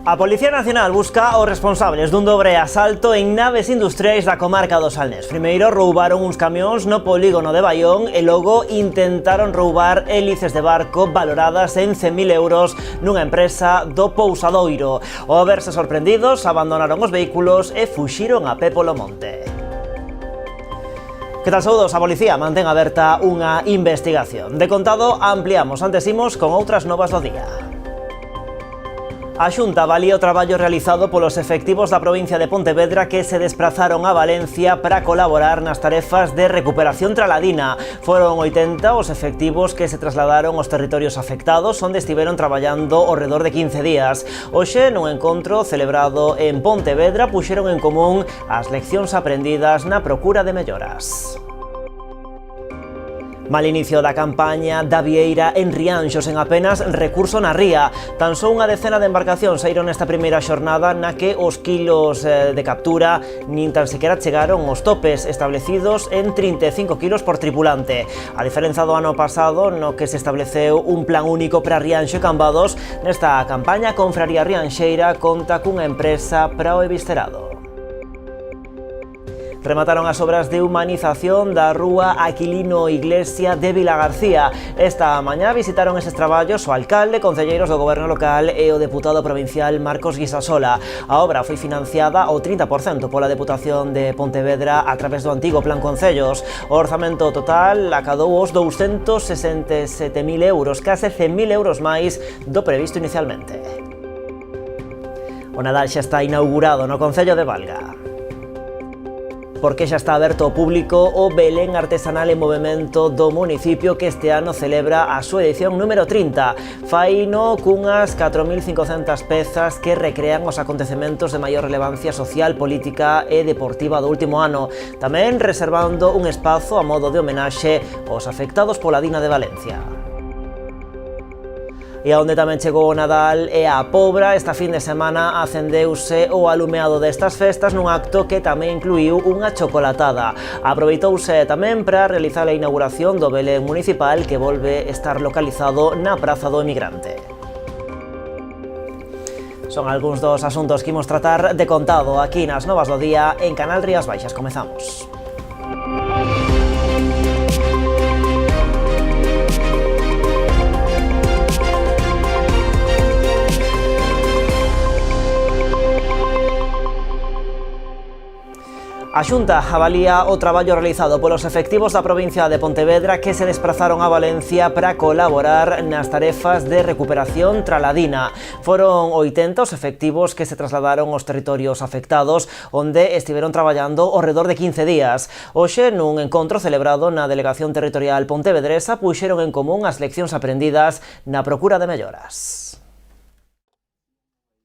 A Policía Nacional busca os responsables dun dobre asalto en naves industriais da comarca do Salnés. Primeiro roubaron uns camións no polígono de Baión e logo intentaron roubar hélices de barco valoradas en 100.000 euros nunha empresa do Pousadoiro. Ao verse sorprendidos, abandonaron os vehículos e fuxiron a pé polo monte. Que tal, saúdos? A Policía mantén aberta unha investigación. De contado, ampliamos, antes imos con outras novas do día. A Xunta avalía o traballo realizado polos efectivos da provincia de Pontevedra que se desprazaron a Valencia para colaborar nas tarefas de recuperación traladina. Foron 80 os efectivos que se trasladaron aos territorios afectados, onde estiveron traballando ao redor de 15 días. Hoxe, nun encontro celebrado en Pontevedra, puxeron en común as leccións aprendidas na procura de melloras. Mal inicio da campaña da Vieira en Rianxo, sen apenas recurso na ría. Tan só unha decena de embarcacións saíron nesta primeira xornada na que os quilos de captura nin tan sequera chegaron aos topes establecidos en 35 kilos por tripulante. A diferenza do ano pasado, no que se estableceu un plan único para Rianxo e Cambados, nesta campaña a Confraría Rianxeira conta cunha empresa para o eviscerado. Remataron as obras de humanización da rúa Aquilino Iglesia de Vilagarcía. Esta mañá visitaron eses traballos o alcalde, concelleiros do goberno local e o deputado provincial Marcos Guisasola. A obra foi financiada ao 30% pola Deputación de Pontevedra a través do antigo Plan Concellos. O orzamento total acadou os 267.000 euros, case 100.000 euros máis do previsto inicialmente. O Nadal xa está inaugurado no Concello de Valga. Porque xa está aberto ao público o Belén Artesanal en Movemento do municipio que este ano celebra a súa edición número 30. Faino cunhas 4.500 pezas que recrean os acontecementos de maior relevancia social, política e deportiva do último ano, tamén reservando un espazo a modo de homenaxe aos afectados pola Dina de Valencia. E onde tamén chegou o Nadal e a Pobra, esta fin de semana acendeuse o alumeado destas festas nun acto que tamén incluíu unha chocolatada. Aproveitouse tamén para realizar a inauguración do Belén municipal que volve estar localizado na Praza do Emigrante. Son algúns dos asuntos que imos tratar de contado aquí nas Novas do Día en Canal Rías Baixas. Comezamos. A Xunta avalía o traballo realizado polos efectivos da provincia de Pontevedra que se desprazaron a Valencia para colaborar nas tarefas de recuperación traladina. Foron 80 os efectivos que se trasladaron aos territorios afectados, onde estiveron traballando ao redor de 15 días. Hoxe, nun encontro celebrado na Delegación Territorial Pontevedresa, puxeron en común as leccións aprendidas na procura de melloras.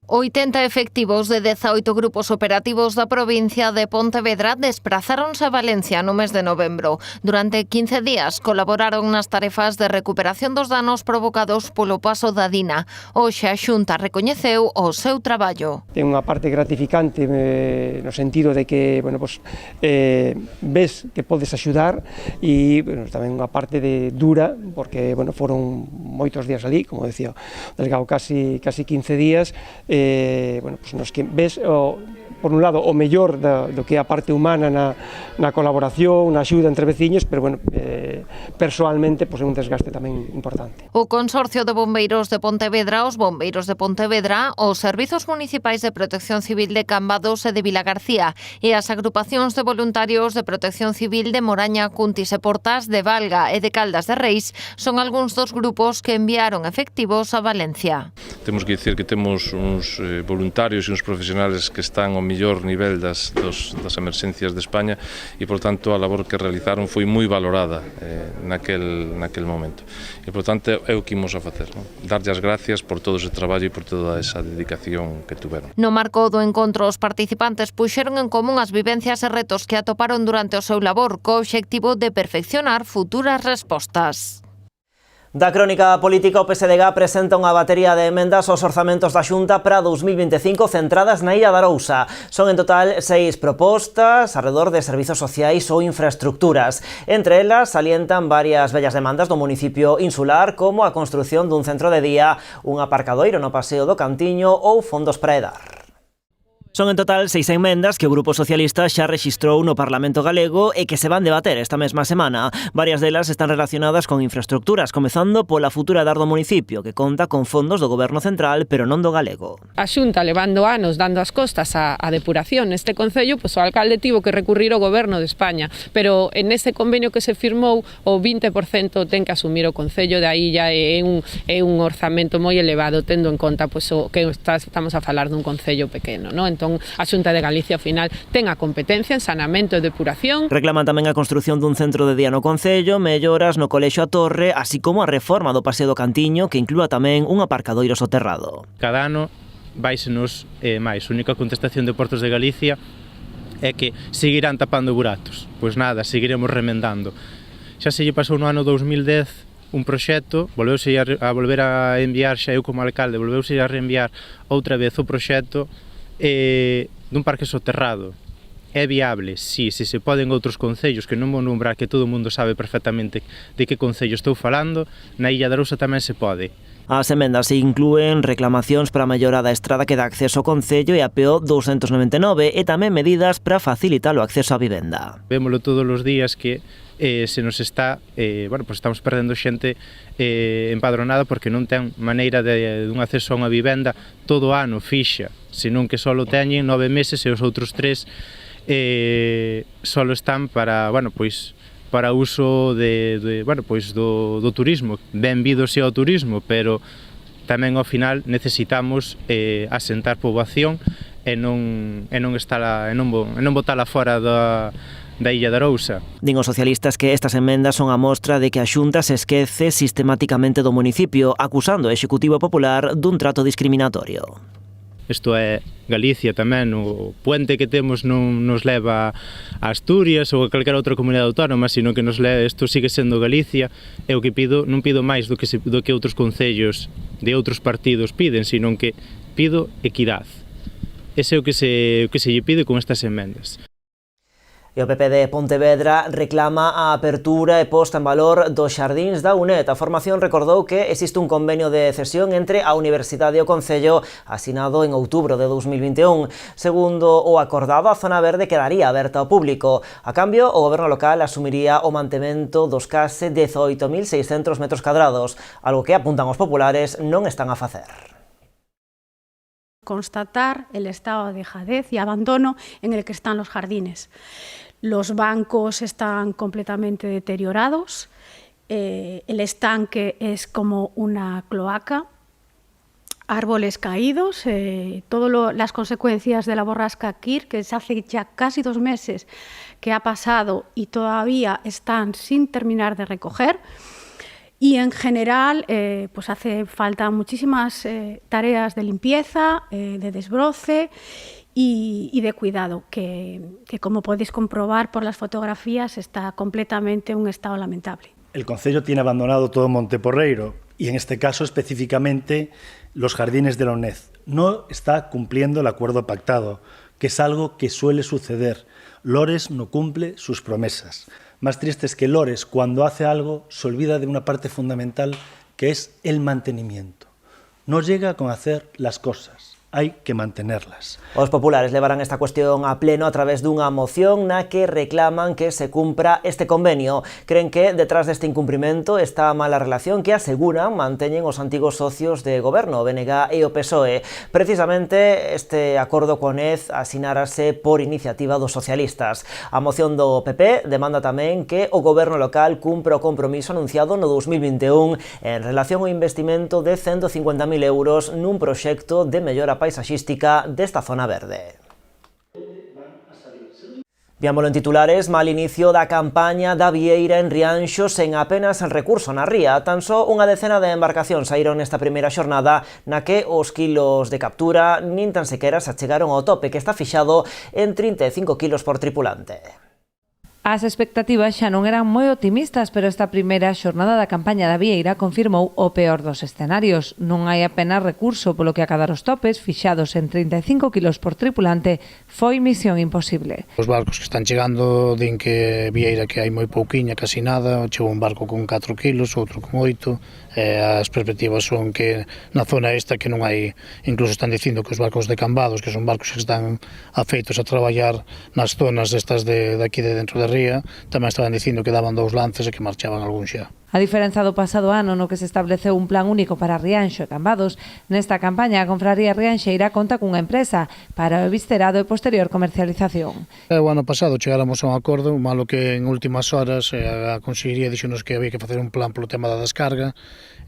80 efectivos de 18 grupos operativos da provincia de Pontevedra desprazáronse a Valencia no mes de novembro. Durante 15 días colaboraron nas tarefas de recuperación dos danos provocados polo paso da Dina. Hoxe a Xunta recoñeceu o seu traballo. Ten unha parte gratificante no sentido de que ves que podes axudar e tamén unha parte dura porque foron moitos días ali, como decía o delegado, casi 15 días, nos que ves, por un lado, o mellor do que é a parte humana na colaboración, na axuda entre veciños, pero, persoalmente, é un desgaste tamén importante. O Consorcio de Bombeiros de Pontevedra, os Bombeiros de Pontevedra, os Servizos Municipais de Protección Civil de Cambados e de Vilagarcía e as agrupacións de voluntarios de Protección Civil de Moraña, Cuntis e Portas, de Valga e de Caldas de Reis son algúns dos grupos que enviaron efectivos a Valencia. Temos que dicir que temos uns voluntarios e uns profesionales que están ao mellor nivel das emerxencias de España e, por tanto, a labor que realizaron foi moi valorada naquel momento. E, por tanto, é o que imos a facer, darlle as gracias por todo ese traballo e por toda esa dedicación que tuveron. No marco do encontro, os participantes puxeron en común as vivencias e retos que atoparon durante o seu labor co obxectivo de perfeccionar futuras respostas. Da crónica política, o PSDG presenta unha batería de emendas aos orzamentos da Xunta para 2025 centradas na Illa de Arousa. Son en total 6 propostas arredor de servizos sociais ou infraestructuras. Entre elas salientan varias vellas demandas do municipio insular, como a construción dun centro de día, un aparcadoiro no Paseo do Cantiño ou fondos para edar. Son en total 6 enmendas que o Grupo Socialista xa rexistrou no Parlamento Galego e que se van debater esta mesma semana. Varias delas están relacionadas con infraestructuras, comezando pola futura edar do municipio, que conta con fondos do Goberno Central, pero non do galego. A Xunta levando anos dando as costas a depuración neste concello, pois o alcalde tivo que recurrir ao Goberno de España, pero en ese convenio que se firmou o 20% ten que asumir o concello, de aí ya é un orzamento moi elevado, tendo en conta pois o que estamos a falar dun concello pequeno, non? Entón, a Xunta de Galicia ao final ten a competencia en saneamento e depuración. Reclaman tamén a construción dun centro de día no concello, melloras no colexio A Torre, así como a reforma do Paseo do Cantiño, que inclúa tamén un aparcadoiro soterrado. Cada ano váisenos máis. A única contestación de Portos de Galicia é que seguirán tapando buratos. Pois nada, seguiremos remendando. Xa se lle pasou no ano 2010 un proxecto, volveuse a volver a enviar, xa eu como alcalde, volveuse a reenviar outra vez o proxecto dun parque soterrado. É viable? Sí, se se pode en outros concellos, que non vou nombrar, que todo o mundo sabe perfectamente de que concello estou falando, na Illa de Arousa tamén se pode. As emendas inclúen reclamacións para mellorar a estrada que dá acceso ao concello e a PO 299 e tamén medidas para facilitar o acceso á vivenda. Vémolo todos os días que se nos está, pues estamos perdendo xente empadronada porque non ten maneira de un acceso a unha vivenda todo o ano fixa, senón que só teñen 9 meses e os outros 3 só están para, para uso do turismo. Benvido sea o turismo, pero tamén ao final necesitamos asentar poboación e non botala fora da Illa de Arousa. Din os socialistas que estas emendas son a mostra de que a Xunta se esquece sistemáticamente do municipio, acusando o Executivo Popular dun trato discriminatorio. Isto é Galicia tamén, o puente que temos non nos leva a Asturias ou a calquera outra comunidade autónoma, sino que isto sigue sendo Galicia, e o que pido, non pido máis do que outros concellos de outros partidos piden, sino que pido equidade. Ese é o que se lle pide con estas emendas. E o PP de Pontevedra reclama a apertura e posta en valor dos xardíns da UNED. A formación recordou que existe un convenio de cesión entre a Universidade e o Concello asinado en outubro de 2021. Segundo o acordado, a zona verde quedaría aberta ao público. A cambio, o goberno local asumiría o mantemento dos case 18.600 metros cadrados, algo que apuntan os populares non están a facer. Constatar el estado de dejadez y abandono en el que están los jardines. Los bancos están completamente deteriorados, el estanque es como una cloaca, árboles caídos, todas las consecuencias de la borrasca Kir, que hace ya casi 2 meses que ha pasado y todavía están sin terminar de recoger. Y en general pues hace falta muchísimas tareas de limpieza, de desbroce y de cuidado, que como podéis comprobar por las fotografías está completamente en un estado lamentable. El concello tiene abandonado todo Monteporreiro y en este caso específicamente los jardines de la UNED. No está cumpliendo el acuerdo pactado, que es algo que suele suceder. Lores no cumple sus promesas. Más triste es que Lores, cuando hace algo, se olvida de una parte fundamental que es el mantenimiento. No llega con hacer las cosas, hai que mantenerlas. Os populares levarán esta cuestión a pleno a través dunha moción na que reclaman que se cumpra este convenio. Creen que detrás deste incumprimento está a mala relación que aseguran manteñen os antigos socios de goberno, o BNG e o PSOE. Precisamente este acordo coa UNED asinárase por iniciativa dos socialistas. A moción do PP demanda tamén que o goberno local cumpra o compromiso anunciado no 2021 en relación ao investimento de 150.000 euros nun proxecto de mellora paisaxística desta zona verde. Viámoslo en titulares, mal inicio da campaña da Vieira en Rianxo sen apenas recurso na ría. Tan só unha decena de embarcacións saíron nesta primeira xornada na que os kilos de captura nin tan sequera se achegaron ao tope, que está fixado en 35 kilos por tripulante. As expectativas xa non eran moi optimistas, pero esta primeira xornada da campaña da Vieira confirmou o peor dos escenarios. Non hai apenas recurso, polo que acadar os topes, fixados en 35 kilos por tripulante, foi misión imposible. Os barcos que están chegando din que Vieira que hai moi pouquiña, casi nada, chegou un barco con 4 kilos, outro con 8, as perspectivas son que na zona esta que non hai, incluso están dicindo que os barcos de Cambados, que son barcos que están afeitos a traballar nas zonas estas de aquí de dentro da ría, tamén estaban dicindo que daban 2 lances e que marchaban algún xa. A diferenza do pasado ano no que se estableceu un plan único para Rianxo e Cambados, nesta campaña a Confraría Rianxeira conta cunha empresa para o eviscerado e posterior comercialización. O ano pasado chegáramos a un acordo, malo que en últimas horas a Consellería dixonos que había que facer un plan polo tema da descarga,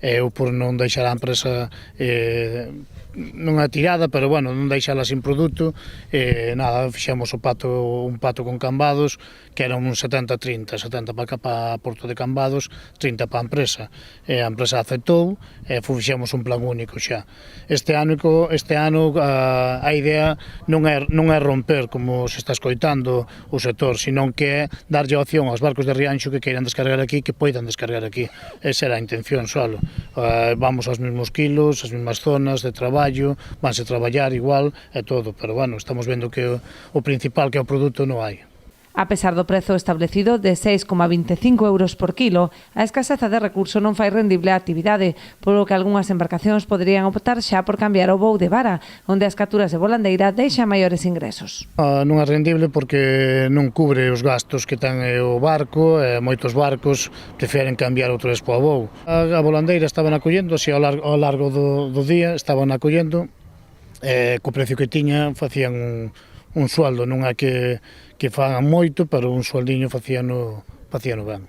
eu por non deixar a empresa non a tirada, pero bueno, non deixala sin produto, nada, fixemos un pato con Cambados, que era un 70-30, 70 para cá para Porto de Cambados, 30 para a empresa. A empresa aceptou e fixemos un plan único xa. Este ano a idea non é romper, como se está escoitando o sector, senón que é darlle opción aos barcos de Rianxo que queiran descargar aquí, que poidan descargar aquí. Esa era a intención solo. Vamos aos mesmos kilos, as mesmas zonas de traballo, vanse traballar igual e todo, pero bueno, estamos vendo que o principal que é o produto non hai. A pesar do prezo establecido de 6,25 euros por kilo, a escaseza de recurso non fai rendible a actividade, polo que algunhas embarcacións poderían optar xa por cambiar o voo de vara, onde as capturas de volandeira deixan maiores ingresos. Non é rendible porque non cubre os gastos que ten o barco, e moitos barcos prefieren cambiar outro vez para o voo. A volandeira estaban acollendo, así ao largo do día estaban acollendo, co precio que tiña facían un sueldo, non é que fagan moito, pero un sueldiño facíano ben.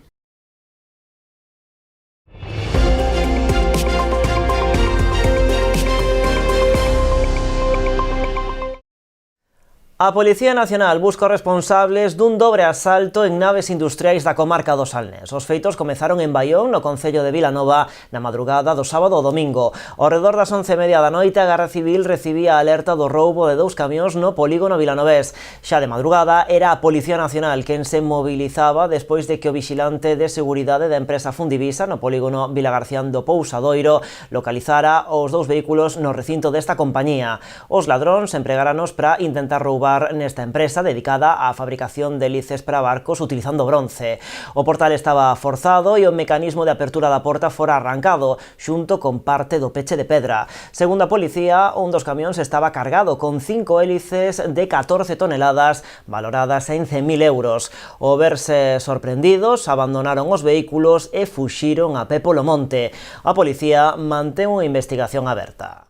A Policía Nacional busca os responsables dun dobre asalto en naves industriais da comarca do Salnés. Os feitos comezaron en Baión, no concello de Vilanova, na madrugada do sábado ao domingo. Ao redor das 11:30 da noite, a Garda Civil recibía a alerta do roubo de 2 camións no polígono vilanovés. Xa de madrugada, era a Policía Nacional quen se mobilizaba despois de que o vigilante de seguridade da empresa Fundivisa, no polígono Vilagarcián do Pousadoiro, localizara os 2 vehículos no recinto desta compañía. Os ladróns empregáranos para intentar roubar nesta empresa dedicada á fabricación de hélices para barcos utilizando bronce. O portal estaba forzado e o mecanismo de apertura da porta fora arrancado, xunto con parte do peche de pedra. Segundo a policía, un dos camións estaba cargado con 5 hélices de 14 toneladas, valoradas en 100.000 euros. Ao verse sorprendidos, abandonaron os vehículos e fuxiron a pé polo monte. A policía mantén unha investigación aberta.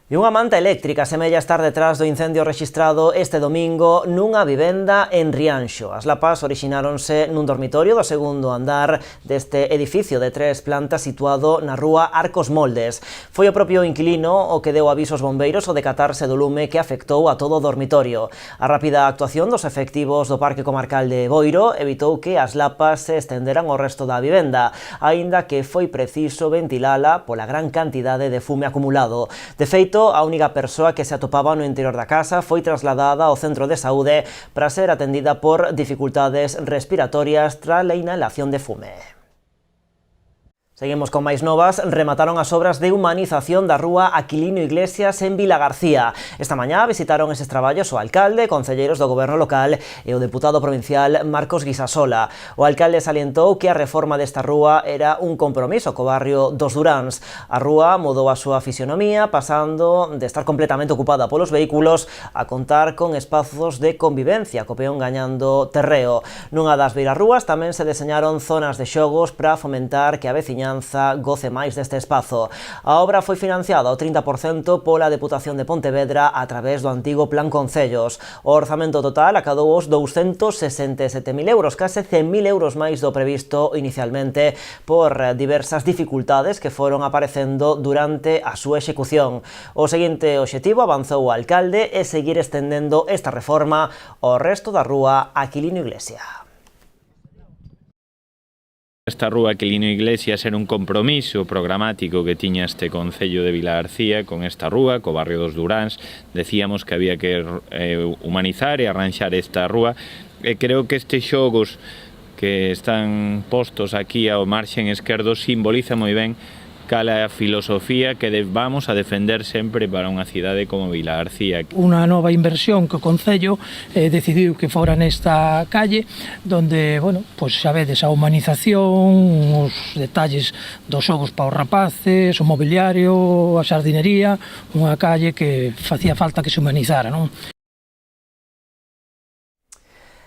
E unha manta eléctrica semella estar detrás do incendio rexistrado este domingo nunha vivenda en Rianxo. As lapas orixináronse nun dormitorio do segundo andar deste edificio de 3 plantas situado na rúa Arcos Moldes. Foi o propio inquilino o que deu aviso aos bombeiros ao decatarse do lume que afectou a todo o dormitorio. A rápida actuación dos efectivos do Parque Comarcal de Boiro evitou que as lapas se estenderan ao resto da vivenda, aínda que foi preciso ventilala pola gran cantidade de fume acumulado. De feito, a única persoa que se atopaba no interior da casa foi trasladada ao centro de saúde para ser atendida por dificultades respiratorias tras a inhalación de fume. Seguimos con máis novas. Remataron as obras de humanización da rúa Aquilino Iglesias en Vilagarcía. Esta mañá visitaron eses traballos o alcalde, concelleiros do goberno local e o deputado provincial Marcos Guisasola. O alcalde salientou que a reforma desta rúa era un compromiso co barrio dos Duráns. A rúa mudou a súa fisionomía, pasando de estar completamente ocupada polos vehículos a contar con espazos de convivencia, co peón gañando terreo. Nunha das beirarrúas tamén se deseñaron zonas de xogos para fomentar que a veciñanza goce máis deste espazo. A obra foi financiada ao 30% pola Deputación de Pontevedra a través do antigo Plan Concellos. O orzamento total acadou os 267.000 euros, case 100.000 euros máis do previsto inicialmente por diversas dificultades que foron aparecendo durante a súa execución. O seguinte obxectivo, avanzou o alcalde, é seguir estendendo esta reforma ao resto da rúa Aquilino Iglesias. Esta rúa Aquilino Iglesias era un compromiso programático que tiña este concello de Vilagarcía con esta rúa, co barrio dos Duráns. Decíamos que había que humanizar e arranxar esta rúa E creo que estes xogos que están postos aquí ao marxen esquerdo simboliza moi ben cal é a filosofía que vamos a defender sempre para unha cidade como Vilagarcía. Unha nova inversión que o Concello decidiu que fora nesta calle, donde, bueno, pois xa vedes a humanización, os detalles dos xogos para os rapaces, o mobiliario, a xardinería, unha calle que facía falta que se humanizara, non?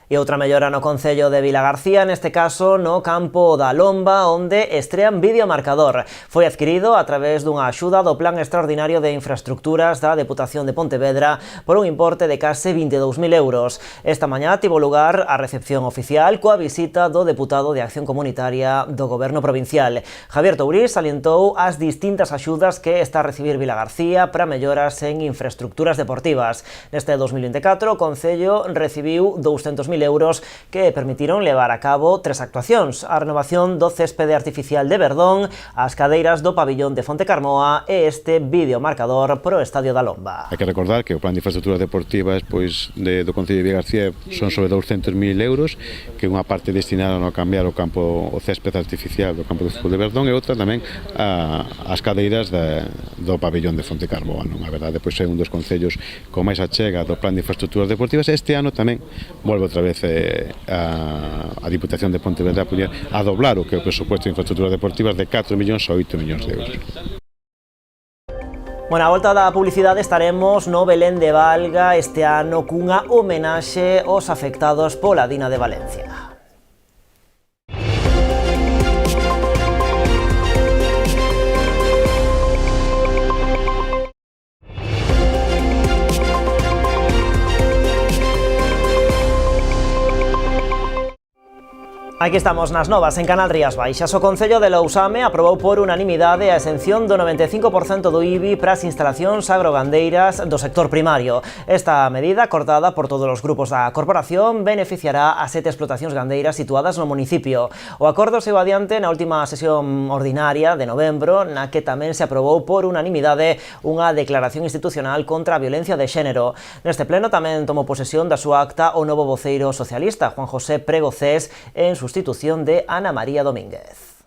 E outra mellora no Concello de Vilagarcía, neste caso no campo da Lomba, onde estrean videomarcador. Foi adquirido a través dunha axuda do Plan Extraordinario de Infraestructuras da Deputación de Pontevedra por un importe de case 22.000 euros. Esta mañá tivo lugar a recepción oficial coa visita do deputado de Acción Comunitaria do Goberno Provincial. Javier Tourís salientou as distintas axudas que está a recibir Vilagarcía para melloras en infraestructuras deportivas. Neste 2024, o Concello recibiu 200.000 euros que permitiron levar a cabo 3 actuacións: a renovación do céspede artificial de Verdón, as cadeiras do pabillón de Fontecarmoa e este videomarcador pro Estadio da Lomba. Hai que recordar que o plan de infraestructuras deportivas do Concello de Vilagarcía son sobre 200.000 euros, que unha parte destinada a cambiar o céspede artificial do campo de fútbol de Verdón e outra tamén as cadeiras do pabillón de Fontecarmoa. A verdade, pois é un dos concellos con máis achega do plan de infraestructuras deportivas. Este ano tamén volve outra vez a Diputación de Pontevedra a doblar o que é o presupuesto de infraestructuras deportivas de 4 millóns a 8 millóns de euros. Bueno, a volta da publicidade estaremos no Belén de Valga este ano cunha homenaxe aos afectados pola Dina de Valencia. Aquí estamos nas novas en Canal Rías Baixas. O Concello de Lousame aprobou por unanimidade a exención do 95% do IBI para as instalacións agrogandeiras do sector primario. Esta medida, acordada por todos os grupos da corporación, beneficiará a 7 explotacións gandeiras situadas no municipio. O acordo saiu adiante na última sesión ordinaria de novembro, na que tamén se aprobou por unanimidade unha declaración institucional contra a violencia de xénero. Neste pleno tamén tomou posesión da súa acta o novo voceiro socialista, Juan José Pregocés, en sustitución de Ana María Domínguez.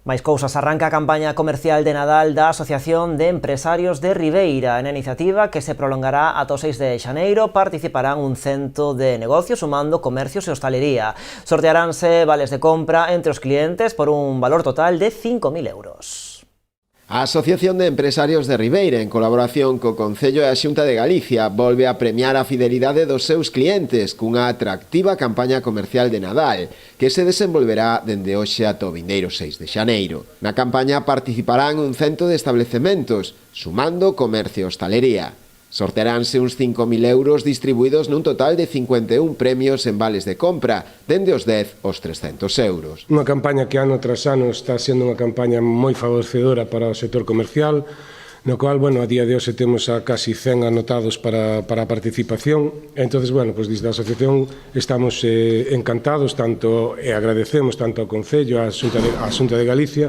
Máis cousas, arranca a campaña comercial de Nadal da Asociación de Empresarios de Ribeira. Na iniciativa, que se prolongará ata o 6 de xaneiro, participarán un cento de negocios sumando comercios e hostalería. Sortearánse vales de compra entre os clientes por un valor total de 5.000 euros. A Asociación de Empresarios de Ribeira, en colaboración co Concello e a Xunta de Galicia, volve a premiar a fidelidade dos seus clientes cunha atractiva campaña comercial de Nadal, que se desenvolverá dende hoxe ata o vindeiro 6 de xaneiro. Na campaña participarán un cento de establecementos, sumando comercio e hostalería. Sortearánse uns 5.000 euros distribuídos nun total de 51 premios en vales de compra, dende os 10 aos 300 euros. Unha campaña que ano tras ano está sendo unha campaña moi favorecedora para o sector comercial, no cual, bueno, a día de hoxe temos a casi 100 anotados para a participación. Entonces, bueno, pues desde a asociación estamos encantados, e agradecemos tanto ao Concello, á Xunta de Galicia,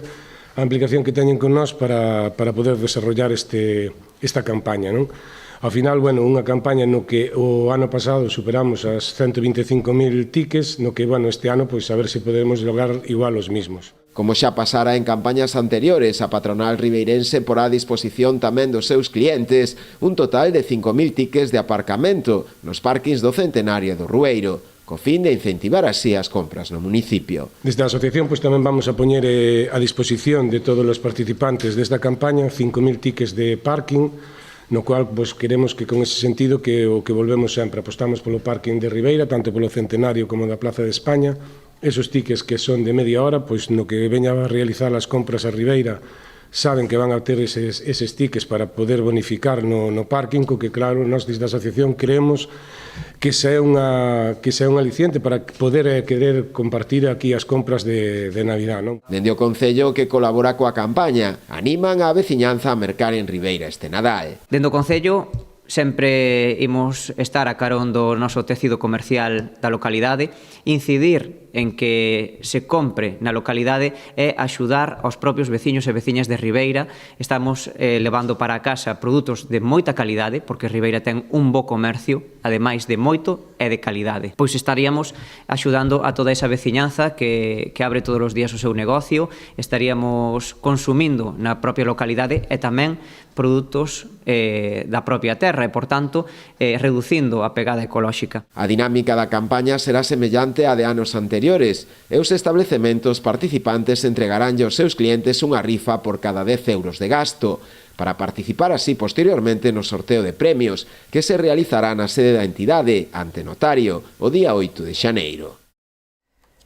a implicación que teñen con nós para poder desarrollar esta campaña, non? Ao final, bueno, unha campaña no que o ano pasado superamos as 125.000 tickets, no que, bueno, este ano, pois, a ver se podemos lograr igual os mismos. Como xa pasara en campañas anteriores, a patronal ribeirense porá a disposición tamén dos seus clientes un total de 5.000 tickets de aparcamento nos parkings do Centenario do Rueiro, co fin de incentivar así as compras no municipio. Desde a asociación, pois, tamén vamos a poñer a disposición de todos os participantes desta campaña 5.000 tickets de parking, no cual, pois, queremos que con ese sentido que o que volvemos sempre, apostamos polo parking de Ribeira, tanto polo Centenario como da Plaza de España. Esos tickets que son de media hora, pois no que veña a realizar as compras a Ribeira, saben que van a ter eses tickets para poder bonificar no parking, co que, claro, nós desde a asociación creemos que xa é un aliciente para poder querer compartir aquí as compras de Navidad, non? Dende o Concello, que colabora coa campaña, animan a veciñanza a mercar en Ribeira este Nadal. Dende o Concello sempre imos estar a carón do noso tecido comercial da localidade, incidir en que se compre na localidade e axudar aos propios veciños e veciñas de Ribeira. Estamos levando para a casa produtos de moita calidade, porque Ribeira ten un bo comercio, ademais de moito e de calidade. Pois estaríamos axudando a toda esa veciñanza que abre todos os días o seu negocio, estaríamos consumindo na propia localidade e tamén produtos da propia terra e, por tanto, reducindo a pegada ecolóxica. A dinámica da campaña será semellante á de anos anteriores e os establecementos participantes entregaránlle aos seus clientes unha rifa por cada 10 euros de gasto, para participar así posteriormente no sorteo de premios que se realizará na sede da entidade ante notario o día 8 de xaneiro.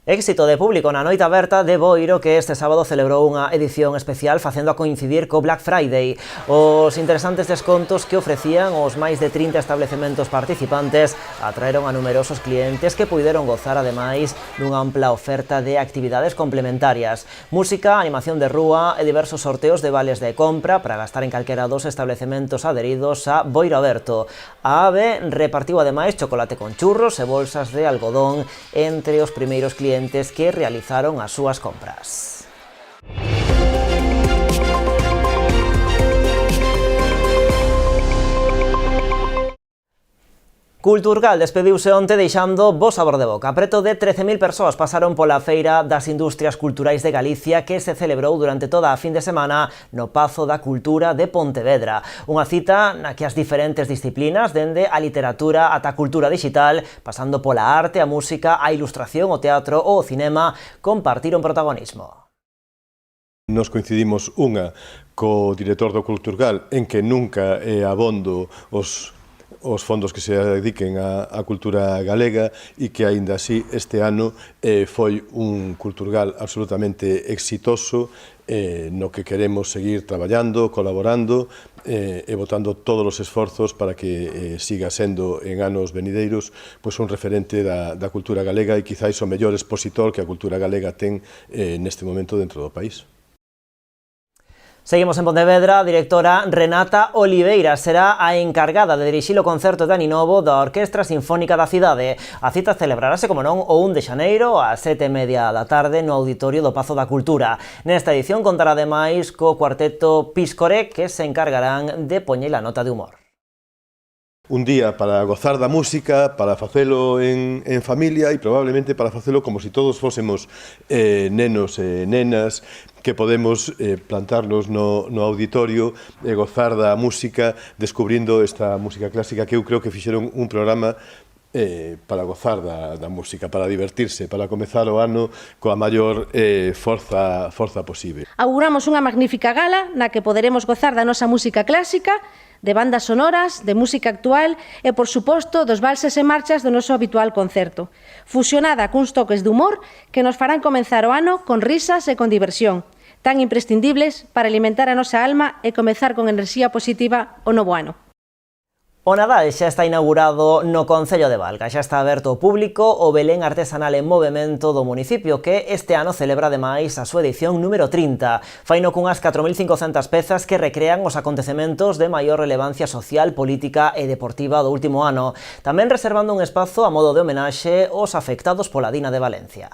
Éxito de público na noite aberta de Boiro, que este sábado celebrou unha edición especial facendo a coincidir co Black Friday. Os interesantes descontos que ofrecían os máis de 30 establecementos participantes atraeron a numerosos clientes que puideron gozar ademais dunha ampla oferta de actividades complementarias. Música, animación de rúa e diversos sorteos de vales de compra para gastar en calquera dos establecementos adheridos a Boiro Aberto. A AVE repartiu ademais chocolate con churros e bolsas de algodón entre os primeiros clientes que realizaron as súas compras. Culturgal despediuse onte deixando bo sabor de boca. Preto de 13.000 persoas pasaron pola Feira das Industrias Culturais de Galicia que se celebrou durante toda a fin de semana no Pazo da Cultura de Pontevedra. Unha cita na que as diferentes disciplinas, dende a literatura ata a cultura digital, pasando pola arte, a música, a ilustración, o teatro ou o cinema, compartiron protagonismo. Nos coincidimos unha co director do Culturgal en que nunca é abondo os fondos que se dediquen á cultura galega e que, aínda así, este ano foi un Culturgal absolutamente exitoso no que queremos seguir traballando, colaborando e botando todos os esforzos para que siga sendo en anos venideiros un referente da cultura galega e quizáis o mellor expositor que a cultura galega ten neste momento dentro do país. Seguimos en Pontevedra. A directora Renata Oliveira será a encargada de dirixir o concerto de Aninovo da Orquestra Sinfónica da cidade. A cita celebrarase, como non, o 1 de xaneiro ás 7:30 da tarde no Auditorio do Pazo da Cultura. Nesta edición contará ademais co cuarteto Piscore, que se encargarán de poñer a nota de humor. Un día para gozar da música, para facelo en familia e probablemente para facelo como se todos fósemos nenos e nenas que podemos plantarnos no auditorio e gozar da música descubrindo esta música clásica que eu creo que fixeron un programa para gozar da música, para divertirse, para comezar o ano coa maior forza posible. Auguramos unha magnífica gala na que poderemos gozar da nosa música clásica, de bandas sonoras, de música actual e, por suposto, dos valses e marchas do noso habitual concerto, fusionada cuns toques de humor que nos farán comenzar o ano con risas e con diversión, tan imprescindibles para alimentar a nosa alma e comezar con enerxía positiva o novo ano. O Nadal xa está inaugurado no Concello de Valga, xa está aberto ao público o Belén artesanal en movemento do municipio, que este ano celebra ademais a súa edición número 30. Faino cunhas 4.500 pezas que recrean os acontecementos de maior relevancia social, política e deportiva do último ano, tamén reservando un espazo a modo de homenaxe aos afectados pola Dina de Valencia.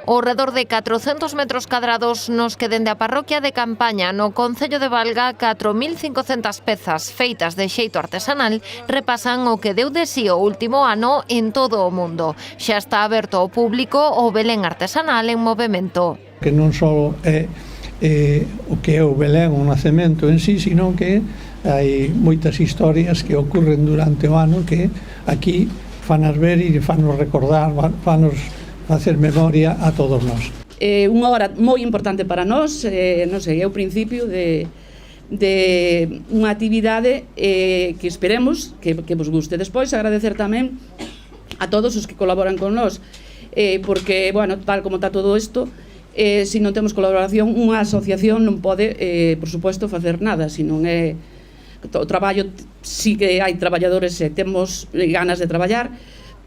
Ao redor de 400 metros cadrados nos que dende a parroquia de Campaña no Concello de Valga 4.500 pezas feitas de xeito artesanal repasan o que deu de si o último ano en todo o mundo. Xa está aberto ao público o Belén artesanal en movemento. Que non só é o que é o Belén, o nacemento en sí, sino que hai moitas historias que ocurren durante o ano que aquí fanos ver e fanos recordar, fanos facer memoria a todos nós. Unha hora moi importante para nós, non sei, é o principio de unha actividade que esperemos que vos guste. Despois agradecer tamén a todos os que colaboran con nós, porque, bueno, tal como está todo isto, se non temos colaboración, unha asociación non pode, por suposto, facer nada, se non é o traballo, sí que hai traballadores e temos ganas de traballar,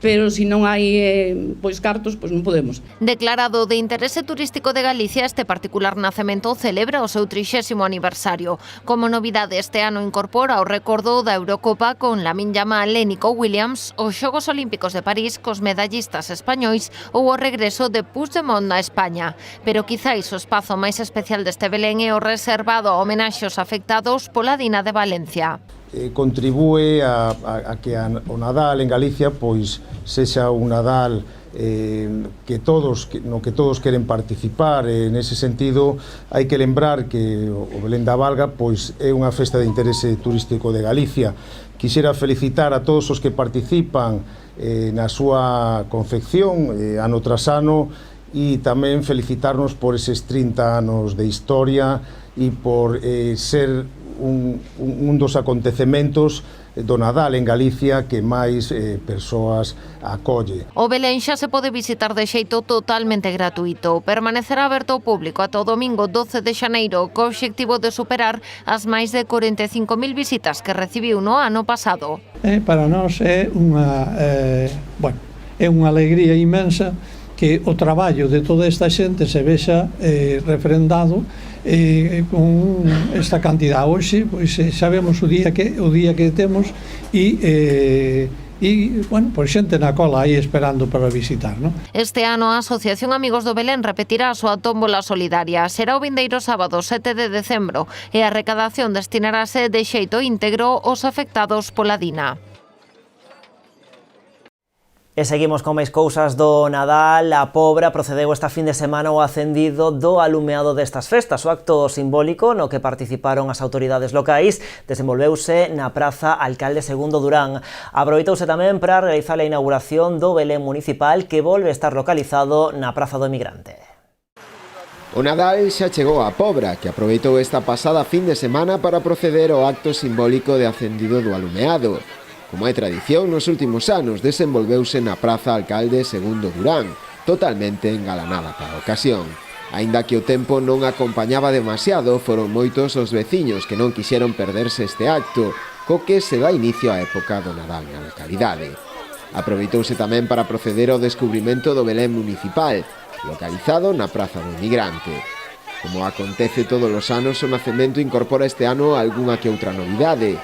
pero se non hai pois cartos, pois non podemos. Declarado de interese turístico de Galicia, este particular nacemento celebra o seu 30º aniversario. Como novidade, este ano incorpora o recordo da Eurocopa con Lamine Yamal e Nico Williams, os Xogos Olímpicos de París cos medallistas españois ou o regreso de Puigdemont na España. Pero quizáis o espazo máis especial deste Belén é o reservado a homenaxes afectados pola Dina de Valencia. Contribúe a que o Nadal en Galicia pois sexa un Nadal no que todos queren participar. Nese sentido, hai que lembrar que o Belén da Valga pois é unha festa de interese turístico de Galicia. Quixera felicitar a todos os que participan na súa confección ano tras ano, e tamén felicitarnos por eses 30 anos de historia e por ser un dos acontecementos do Nadal en Galicia que máis persoas acolle. O Belén xa se pode visitar de xeito totalmente gratuito. Permanecerá aberto ao público ata o domingo 12 de xaneiro, co obxectivo de superar as máis de 45.000 visitas que recibiu no ano pasado. Para nós é unha alegría inmensa que o traballo de toda esta xente se vexa refrendado con esta cantidad. Hoxe pois sabemos o día que temos e pois xente na cola aí esperando para visitar, non? Este ano a Asociación Amigos do Belén repetirá a súa tómbola solidaria. Será o vindeiro sábado 7 de decembro e a recadación destinarase de xeito íntegro aos afectados pola Dina. E seguimos con máis cousas do Nadal. A Pobra procedeu esta fin de semana ao acendido do alumeado destas festas. O acto simbólico no que participaron as autoridades locais desenvolveuse na Praza Alcalde II Durán. Aproveitouse tamén para realizar a inauguración do Belén municipal, que volve a estar localizado na Praza do Emigrante. O Nadal xa chegou á Pobra, que aproveitou esta pasada fin de semana para proceder ao acto simbólico de acendido do alumeado. Como é tradición, nos últimos anos desenvolveuse na Praza Alcalde II Durán, totalmente engalanada para a ocasión. Aínda que o tempo non acompañaba demasiado, foron moitos os veciños que non quixeron perderse este acto, co que se dá inicio á época do Nadal na localidade. Aproveitouse tamén para proceder ao descubrimento do Belén municipal, localizado na Praza do Emigrante. Como acontece todos os anos, o nacemento incorpora este ano algunha que outra novidade.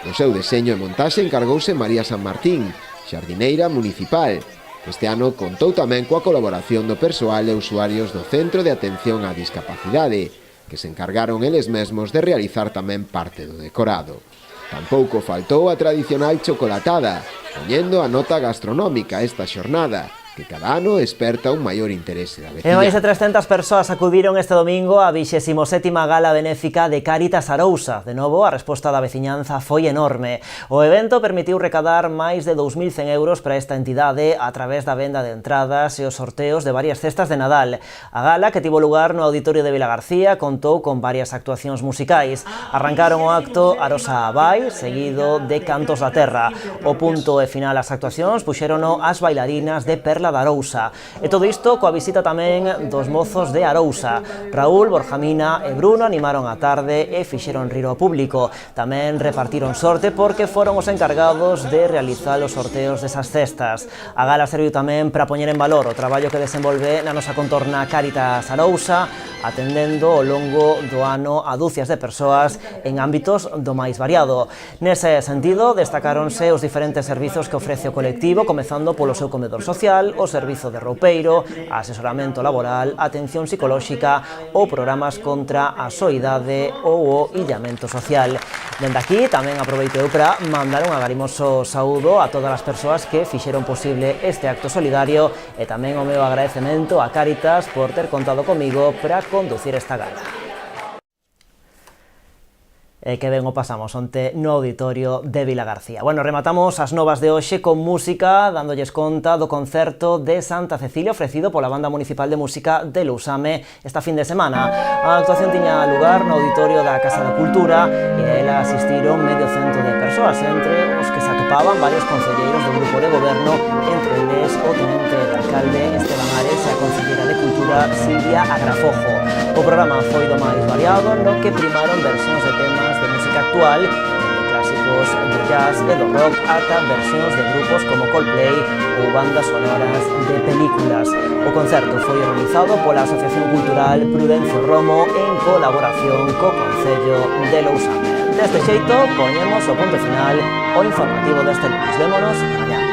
O seu deseño e montaxe encargouse María San Martín, xardineira municipal. Este ano contou tamén coa colaboración do persoal e usuarios do Centro de Atención á Discapacidade, que se encargaron eles mesmos de realizar tamén parte do decorado. Tampouco faltou a tradicional chocolatada, poñendo a nota gastronómica esta xornada, que cada ano esperta un maior interese da veciña. E máis de 300 persoas acudiron este domingo á 27ª Gala Benéfica de Cáritas Arousa. De novo, a resposta da veciñanza foi enorme. O evento permitiu recadar máis de 2.100 euros para esta entidade a través da venda de entradas e os sorteos de varias cestas de Nadal. A gala, que tivo lugar no Auditorio de Vilagarcía, contou con varias actuacións musicais. Arrancaron o acto Arosa Abai, seguido de Cantos da Terra. O punto e final as actuacións puxérono as bailarinas de Perla da Arousa. E todo isto coa visita tamén dos mozos de Arousa. Raúl, Borjamina e Bruno animaron a tarde e fixeron rir ao público. Tamén repartiron sorte porque foron os encargados de realizar os sorteos desas cestas. A gala serviu tamén para poñer en valor o traballo que desenvolve na nosa contorna Cáritas Arousa, atendendo ao longo do ano a dúcias de persoas en ámbitos do máis variado. Nese sentido, destacáronse os diferentes servizos que ofrece o colectivo, comezando polo seu comedor social, o servizo de roupeiro, asesoramento laboral, atención psicolóxica ou programas contra a soidade ou o illamento social. Dende aquí tamén aproveitei para mandar un agarimoso saúdo a todas as persoas que fixeron posible este acto solidario e tamén o meu agradecemento a Cáritas por ter contado comigo para conducir esta gala. Que ben o pasamos onte no Auditorio de Vilagarcía. Bueno, rematamos as novas de hoxe con música, dándolles conta do concerto de Santa Cecilia ofrecido pola Banda Municipal de Música de Lousame esta fin de semana. A actuación tiña lugar no Auditorio da Casa da Cultura e a ela asistiron medio cento de persoas, entre os que se atopaban varios concelleiros do grupo de goberno, entre eles o tenente de alcalde Esteban Ares e a concellera de Cultura Silvia Agrafojo. O programa foi do máis variado, no que primaron versións de temas de música actual, que clásicos do jazz e do rock ata versións de grupos como Coldplay ou bandas sonoras de películas. O concerto foi realizado pola Asociación Cultural Prudencio Romo en colaboración co Concello de Lousame. Deste xeito, poñemos o punto final ao informativo deste lunes. Vémonos mañá.